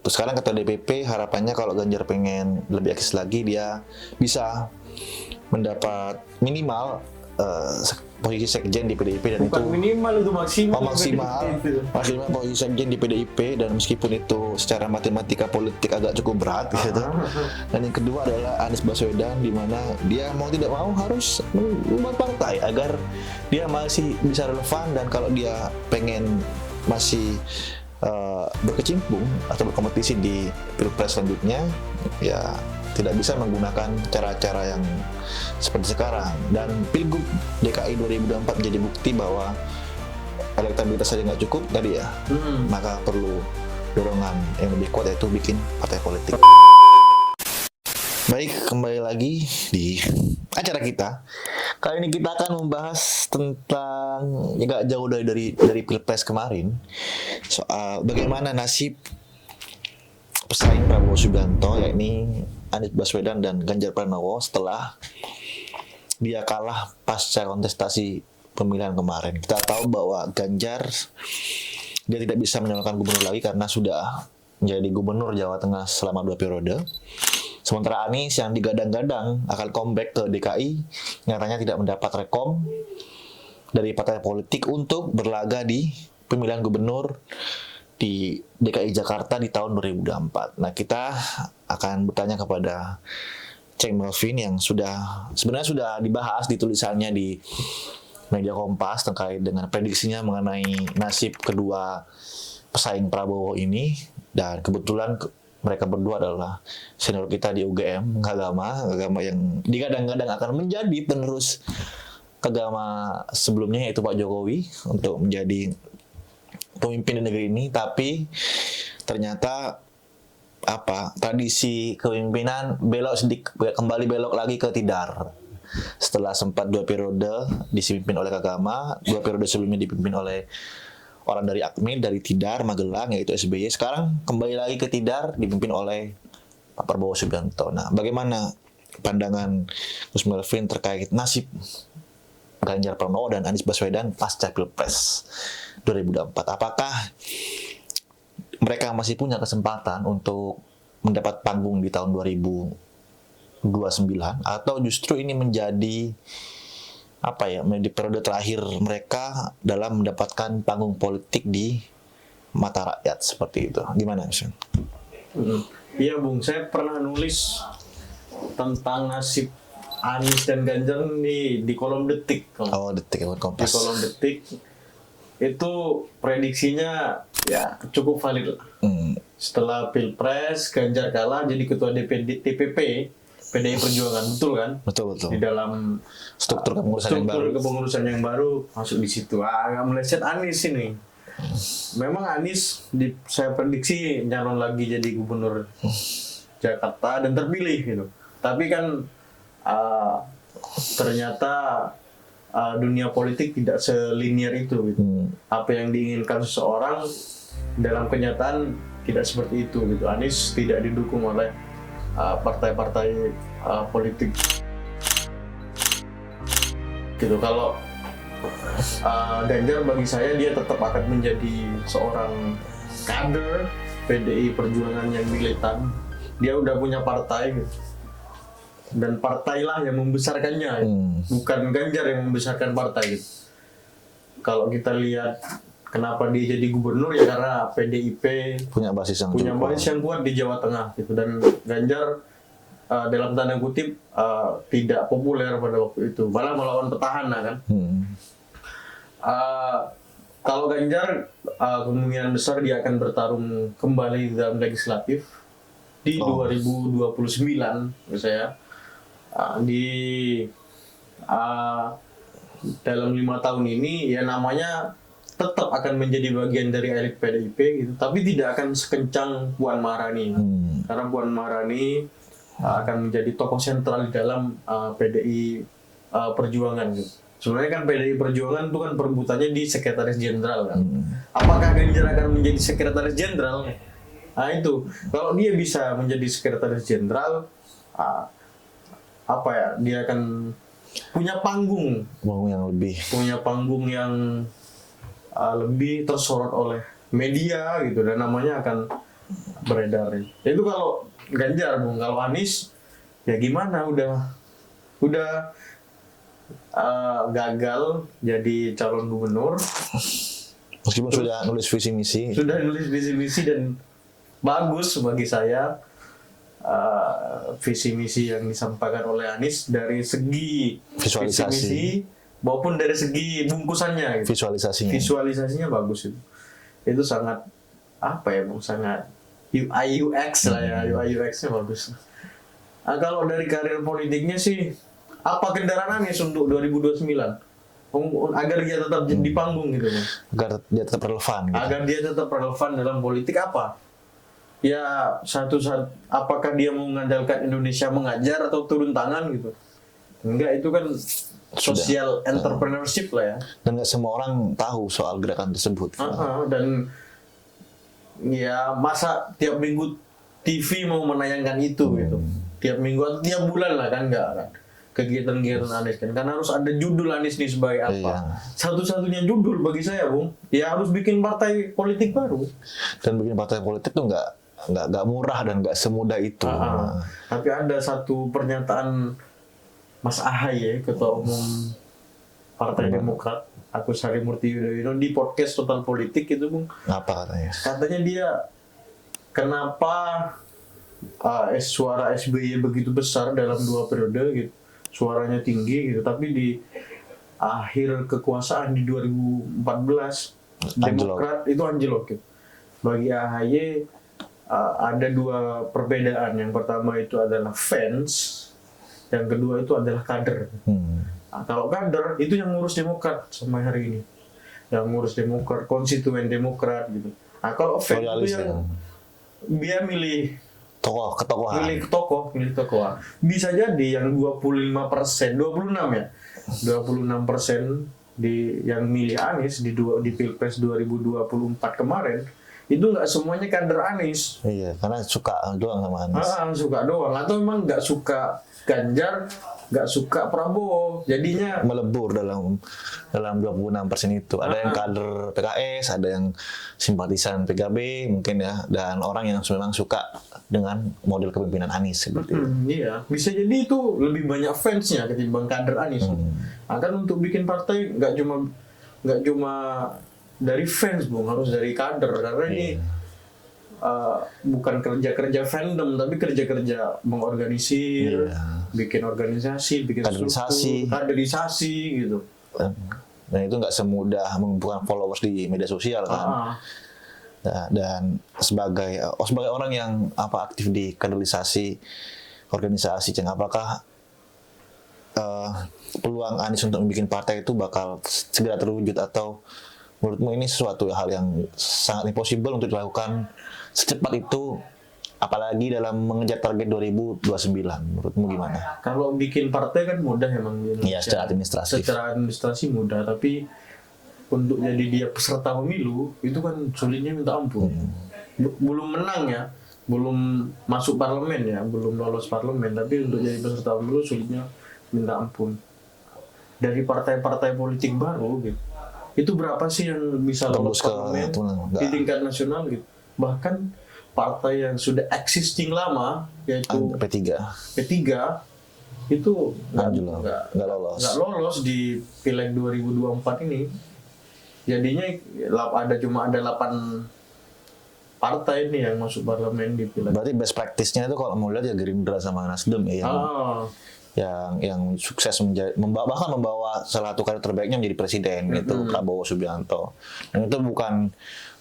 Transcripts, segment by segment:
sekarang ketua DPP, harapannya kalau Ganjar pengen lebih eksis lagi, dia bisa mendapat minimal posisi sekjen di PDIP, dan Bukan itu minimal, itu maksimal. maksimal posisi sekjen di PDIP, dan meskipun itu secara matematika politik agak cukup berat gitu. Dan yang kedua adalah Anies Baswedan, di mana dia mau tidak mau harus membuat partai agar dia masih bisa relevan, dan kalau dia pengen masih berkecimpung atau berkompetisi di pilpres selanjutnya, ya tidak bisa menggunakan cara-cara yang seperti sekarang. Dan Pilgub DKI 2024 menjadi bukti bahwa elektabilitas saja nggak cukup tadi ya, maka perlu dorongan yang lebih kuat, yaitu bikin partai politik. Baik, kembali lagi di acara kita. Kali ini kita akan membahas tentang, ya nggak jauh dari pilpres kemarin, soal bagaimana nasib pesaing Prabowo Subianto, yakni Anies Baswedan dan Ganjar Pranowo, setelah dia kalah pasca kontestasi pemilihan kemarin. Kita tahu bahwa Ganjar, dia tidak bisa menyalurkan gubernur lagi karena sudah menjadi gubernur Jawa Tengah selama 2 periode. Sementara Anies yang digadang-gadang akan comeback ke DKI, nyatanya tidak mendapat rekom dari partai politik untuk berlaga di pemilihan gubernur di DKI Jakarta di tahun 2024. Nah, kita akan bertanya kepada Ceng Melvin yang sebenarnya sudah dibahas di tulisannya di media Kompas terkait dengan prediksinya mengenai nasib kedua pesaing Prabowo ini, dan kebetulan mereka berdua adalah senior kita di UGM agama yang digadang-gadang akan menjadi penerus agama sebelumnya, yaitu Pak Jokowi, untuk menjadi pemimpin di negeri ini. Tapi ternyata tradisi kepemimpinan kembali belok lagi ke Tidar. Setelah sempat 2 periode dipimpin oleh Kagama, 2 periode sebelumnya dipimpin oleh orang dari Akmil, dari Tidar, Magelang, yaitu SBY. Sekarang kembali lagi ke Tidar, dipimpin oleh Pak Prabowo Subianto. Nah, bagaimana pandangan Gus Melvin terkait nasib Ganjar Pranowo dan Anies Baswedan pasca Pilpres 2024? Apakah mereka masih punya kesempatan untuk mendapat panggung di tahun 2029, atau justru ini menjadi menjadi periode terakhir mereka dalam mendapatkan panggung politik di mata rakyat seperti itu? Gimana, Mas? Iya, Bung, saya pernah nulis tentang nasib Anies dan Ganjar di kolom Detik. Detik, Kompas. Di kolom Detik itu prediksinya ya cukup valid lah. Setelah Pilpres, Ganjar kalah jadi ketua DPP PDI Perjuangan, betul kan? Betul. Di dalam struktur kepengurusan yang baru masuk di situ. Agak meleset Anies ini. Memang Anies saya prediksi nyalon lagi jadi gubernur Jakarta dan terpilih gitu. Tapi kan ternyata dunia politik tidak selinier itu gitu. Apa yang diinginkan seseorang dalam kenyataan tidak seperti itu gitu. Anies tidak didukung oleh partai-partai politik gitu. Kalau Ganjar, bagi saya dia tetap akan menjadi seorang kader PDI Perjuangan yang militan. Dia udah punya partai gitu. Dan partailah yang membesarkannya, bukan Ganjar yang membesarkan partai gitu. Kalau kita lihat kenapa dia jadi gubernur, ya karena PDIP punya basis yang kuat di Jawa Tengah gitu. Dan Ganjar dalam tanda kutip tidak populer pada waktu itu, malah melawan petahana kan. Kalau Ganjar kemungkinan besar dia akan bertarung kembali dalam legislatif di 2029 menurut saya. Dalam 5 tahun ini ya namanya tetap akan menjadi bagian dari elit PDIP gitu, tapi tidak akan sekencang Puan Maharani. Karena Puan Maharani akan menjadi tokoh sentral di dalam PDI Perjuangan gitu. Sebenarnya kan PDI Perjuangan itu kan perebutannya di Sekretaris Jenderal kan. Apakah Ganjar akan menjadi Sekretaris Jenderal? Nah itu, kalau dia bisa menjadi Sekretaris Jenderal, dia akan punya panggung yang lebih tersorot oleh media gitu, dan namanya akan beredar. Itu kalau Ganjar, Bung. Kalau Anies ya gimana, udah gagal jadi calon gubernur, Meskipun sudah nulis visi misi. sudah nulis visi misi dan bagus bagi saya visi misi yang disampaikan oleh Anies dari segi Visualisasi. visi misi maupun dari segi bungkusannya gitu. Visualisasinya bagus itu sangat apa ya Bung, sangat UI UX lah ya, UI UX-nya bagus. Nah, kalau dari karir politiknya sih, apa kendaraan Anies untuk 2029 agar dia tetap di panggung gitu Bung. Agar dia tetap relevan gitu. Agar dia tetap relevan dalam politik apa? Ya apakah dia mau mengandalkan Indonesia mengajar atau turun tangan gitu? Enggak, itu kan social entrepreneurship lah ya. Dan nggak semua orang tahu soal gerakan tersebut. Dan ya masa tiap minggu TV mau menayangkan itu gitu. Tiap minggu atau tiap bulan lah kan, enggak kan. Kegiatan-kegiatan Anies kan harus ada judul Anies nih sebagai apa. Iya. Satu-satunya judul bagi saya Bung, ya harus bikin partai politik baru. Dan bikin partai politik tuh nggak murah dan nggak semudah itu. Tapi ada satu pernyataan Mas Ahaye, Ketua Umum Partai Demokrat, Agus Harimurti Yudhoyono, di podcast Total Politik itu Bung. Apa katanya? Katanya dia, kenapa suara SBY begitu besar dalam 2 periode gitu, suaranya tinggi gitu, tapi di akhir kekuasaan di 2014 Demokrat itu anjlok gitu. Bagi AHY ada 2 perbedaan. Yang pertama itu adalah fans, yang kedua itu adalah kader. Nah, kalau kader itu yang ngurus Demokrat sampai hari ini, yang ngurus Demokrat, konstituen Demokrat gitu. Nah, kalau fans itu yang dia milih Ketokohan. milih tokoh. Bisa jadi yang 25%, 26 ya, 26% yang milih Anies di Pilpres 2024 kemarin itu nggak semuanya kader Anies. Iya, karena suka doang sama Anies. Suka doang, atau memang nggak suka Ganjar, nggak suka Prabowo, jadinya Melebur dalam 26% itu. Ada yang kader PKS, ada yang simpatisan PKB mungkin ya, dan orang yang memang suka dengan model kepemimpinan Anies seperti itu. Iya, bisa jadi itu lebih banyak fansnya ketimbang kader Anies. Akan untuk bikin partai nggak cuma dari fans Bung, harus dari kader, karena ini bukan kerja fandom, tapi kerja mengorganisir, bikin organisasi, bikin kaderisasi gitu. Dan itu nggak semudah mengumpulkan followers di media sosial kan. Dan sebagai orang yang aktif di kaderisasi organisasi, apakah peluang Anies untuk membuat partai itu bakal segera terwujud, atau menurutmu ini sesuatu hal yang sangat impossible untuk dilakukan secepat itu, apalagi dalam mengejar target 2029? Menurutmu gimana? Kalau bikin partai kan mudah emang di Indonesia. Iya, secara administratif. Secara administrasi mudah, tapi untuk jadi dia peserta pemilu itu kan sulitnya minta ampun. Belum menang ya, belum masuk parlemen ya, belum lolos parlemen, tapi untuk jadi peserta pemilu sulitnya minta ampun. Dari partai-partai politik baru gitu, itu berapa sih yang bisa lolos parlemen di tingkat nasional gitu? Bahkan partai yang sudah existing lama, yaitu P3 itu nggak lolos di Pileg 2024 ini. Jadinya ada 8 partai ini yang masuk parlemen di Pileg. Berarti best practice-nya itu kalau mau lihat ya Gerindra sama Nasdem ya, yang sukses bahkan membawa salah satu kader terbaiknya menjadi presiden, itu Prabowo Subianto. Dan itu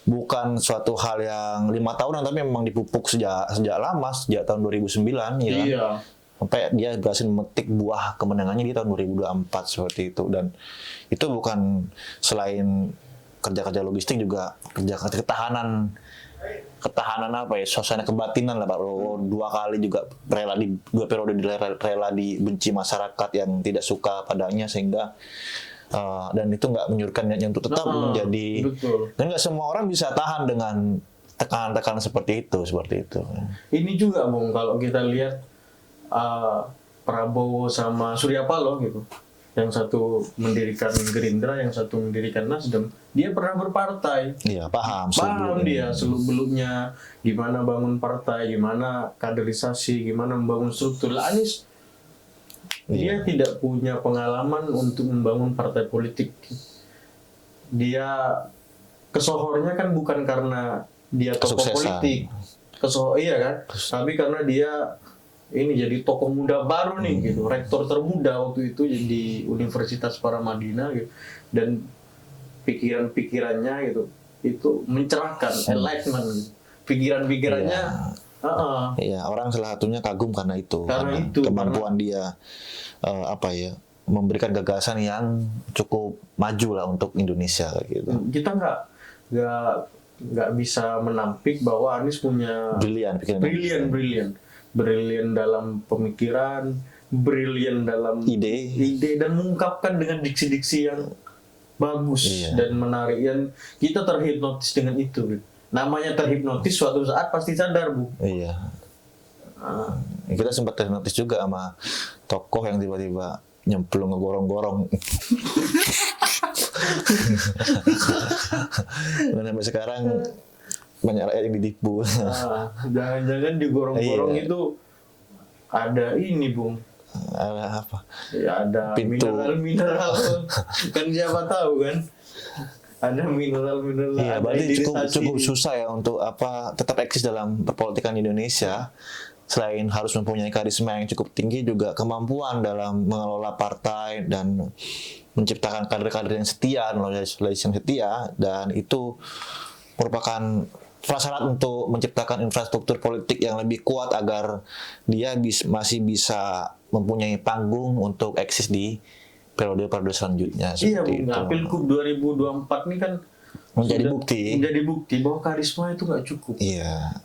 bukan suatu hal yang 5 tahunan, tapi memang dipupuk sejak lama, sejak tahun 2009 ya. Iya. Sampai dia berhasil memetik buah kemenangannya di tahun 2024 seperti itu. Dan itu bukan selain kerja-kerja logistik, juga kerja-kerja ketahanan suasana kebatinan lah Pak Prabowo. 2 kali juga 2 periode rela dibenci masyarakat yang tidak suka padanya, sehingga dan itu nggak menyurutkan niatnya untuk tetap menjadi. Betul. Dan nggak semua orang bisa tahan dengan tekanan-tekanan seperti itu. Ini juga Bung, kalau kita lihat Prabowo sama Surya Paloh gitu, yang satu mendirikan Gerindra, yang satu mendirikan Nasdem, dia pernah berpartai. Iya, paham. Paham Sebelum- dia seluk-beluknya, gimana bangun partai, gimana kaderisasi, gimana membangun struktur. Lah, Anies dia tidak punya pengalaman untuk membangun partai politik. Dia kesohornya kan bukan karena dia tokoh Kesuksesan. politik, iya kan, tapi karena dia ini jadi tokoh muda baru nih gitu, rektor termuda waktu itu di Universitas Paramadina gitu, dan pikiran-pikirannya gitu itu mencerahkan, enlightenment gitu. Pikiran-pikirannya Iya, orang salah satunya kagum karena itu. Karena itu, kemampuan dia memberikan gagasan yang cukup maju lah untuk Indonesia gitu. kita nggak bisa menampik bahwa Anies punya Brilian pikiran. brilian dalam pemikiran, brilian dalam Ide. dan mengungkapkan dengan diksi-diksi yang bagus Iya. dan menarik. Yang kita terhipnotis dengan itu. Gitu. Namanya terhipnotis, suatu saat pasti sadar, Bu. Iya. Kita sempat terhipnotis juga sama tokoh yang tiba-tiba nyemplung ngegorong-gorong. Dan sampai sekarang banyak rakyat yang ditipu. Jangan-jangan di gorong-gorong Iya. itu ada ini, Bung. Apa? Ya ada Pintu. mineral-mineral. Kan siapa tahu kan? Ada mineral-mineral. Iya, ada berarti cukup hilirisasi. susah ya untuk tetap eksis dalam perpolitikan Indonesia. Selain harus mempunyai karisma yang cukup tinggi, juga kemampuan dalam mengelola partai dan menciptakan kader-kader yang setia, loyalis yang setia, dan itu merupakan prasyarat untuk menciptakan infrastruktur politik yang lebih kuat agar dia masih bisa mempunyai panggung untuk eksis di periode-periode selanjutnya. Iya, Seperti Bung. Nah, Pilgub 2024 ini kan Menjadi sudah bukti. menjadi bukti bahwa karisma itu nggak cukup. Iya.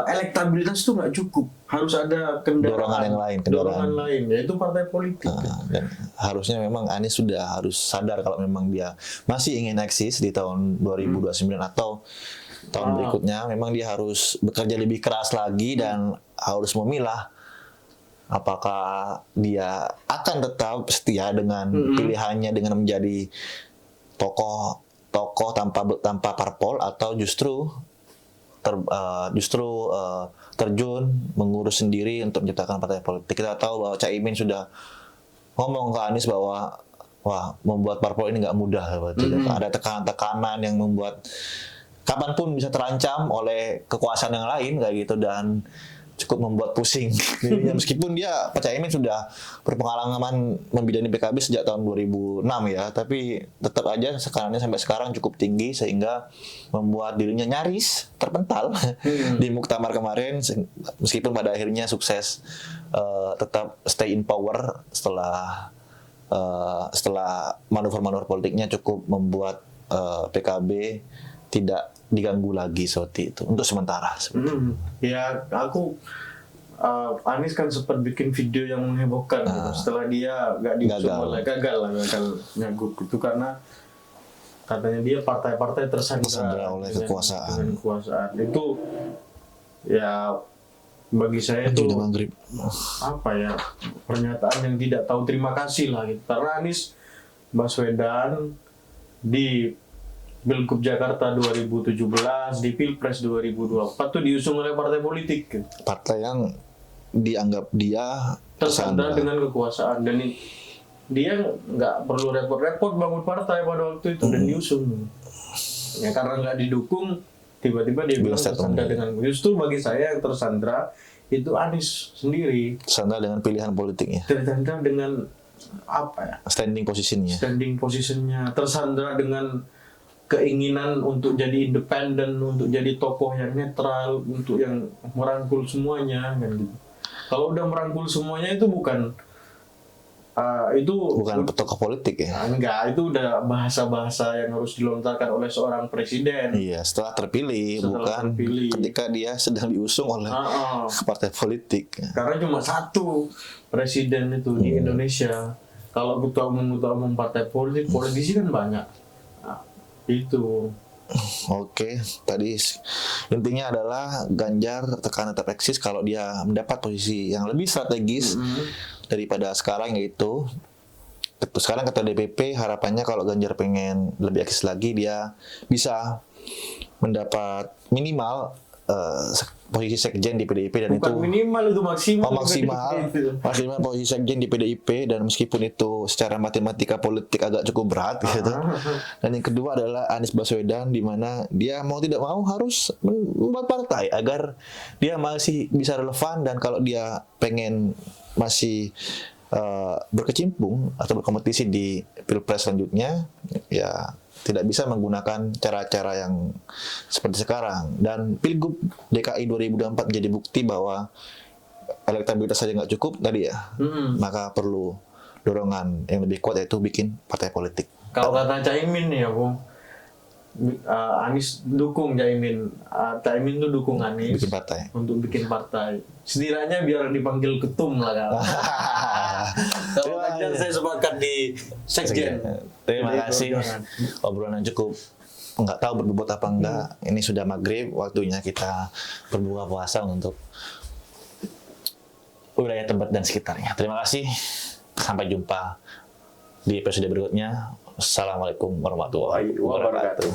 Elektabilitas itu nggak cukup. Harus ada kendaraan, Dorongan yang lain, dorongan lain, yaitu partai politik. Dan harusnya memang Anies sudah harus sadar kalau memang dia masih ingin eksis di tahun 2029 atau tahun berikutnya, memang dia harus bekerja lebih keras lagi dan harus memilah apakah dia akan tetap setia dengan pilihannya dengan menjadi tokoh tanpa parpol, atau justru terjun mengurus sendiri untuk menciptakan partai politik. Kita tahu bahwa Caimin sudah ngomong ke Anies bahwa membuat parpol ini nggak mudah. Ada tekanan-tekanan yang membuat kapanpun bisa terancam oleh kekuasaan yang lain kayak gitu, dan cukup membuat pusing dirinya. Meskipun Pak Caimin sudah berpengalaman membidani PKB sejak tahun 2006 ya, tapi tetap aja tekanannya sampai sekarang cukup tinggi sehingga membuat dirinya nyaris terpental di muktamar kemarin, meskipun pada akhirnya sukses tetap stay in power setelah manuver-manuver politiknya cukup membuat PKB tidak diganggu lagi seperti itu untuk sementara. Ya, Anies kan sempat bikin video yang menghebohkan gitu. Setelah dia gagal nyagup itu karena katanya dia partai-partai tersandra oleh dengan kekuasaan. Itu ya bagi saya itu pernyataan yang tidak tahu terima kasih lah gitu. Karena Anies Baswedan di Pilgub Jakarta 2017, di Pilpres 2024 tuh diusung oleh partai politik. Partai yang dianggap dia tersandra dengan kekuasaan, dan dia nggak perlu repot-repot bangun partai pada waktu itu dan diusung. Ya karena nggak didukung, tiba-tiba dia bilang tersandra dengan. Justru bagi saya yang tersandra itu Anies sendiri. Tersandra dengan pilihan politiknya. Tersandra dengan standing positionnya. Tersandra dengan keinginan untuk jadi independen, untuk jadi tokoh yang netral, untuk yang merangkul semuanya kan gitu. Kalau udah merangkul semuanya itu bukan tokoh politik ya. Enggak, itu udah bahasa-bahasa yang harus dilontarkan oleh seorang presiden. Iya, setelah terpilih, ketika dia sedang diusung oleh partai politik. Karena cuma satu presiden itu di Indonesia. Kalau ketua umum partai politik, politisi kan banyak. Itu. Oke, tadi intinya adalah Ganjar tekan tetap eksis kalau dia mendapat posisi yang lebih strategis daripada sekarang, yaitu sekarang ketua DPP harapannya kalau Ganjar pengen lebih eksis lagi, dia bisa mendapat minimal posisi sekjen di PDIP, dan Bukan itu minimal, itu maksimal. maksimal posisi sekjen di PDIP, dan meskipun itu secara matematika politik agak cukup berat gitu. Dan yang kedua adalah Anies Baswedan, di mana dia mau tidak mau harus membuat partai agar dia masih bisa relevan, dan kalau dia pengen masih berkecimpung atau berkompetisi di Pilpres selanjutnya, ya tidak bisa menggunakan cara-cara yang seperti sekarang. Dan Pilgub DKI 2024 menjadi bukti bahwa elektabilitas saja nggak cukup tadi ya. Maka perlu dorongan yang lebih kuat, yaitu bikin partai politik. Kalau kata Caimin nih aku, Anies dukung Caimin. Caimin tuh dukung Anies Bikin partai. untuk bikin partai. Setidaknya biar dipanggil ketum lah kan. Kalau Ganjar saya sepakat di sekjen. Terima Jadi kasih. perjuangan. Obrolan yang cukup, nggak tahu berbobot apa enggak. Ini sudah maghrib, waktunya kita berbuka puasa untuk wilayah Tebet dan sekitarnya. Terima kasih. Sampai jumpa di episode berikutnya. Assalamualaikum warahmatullahi wabarakatuh.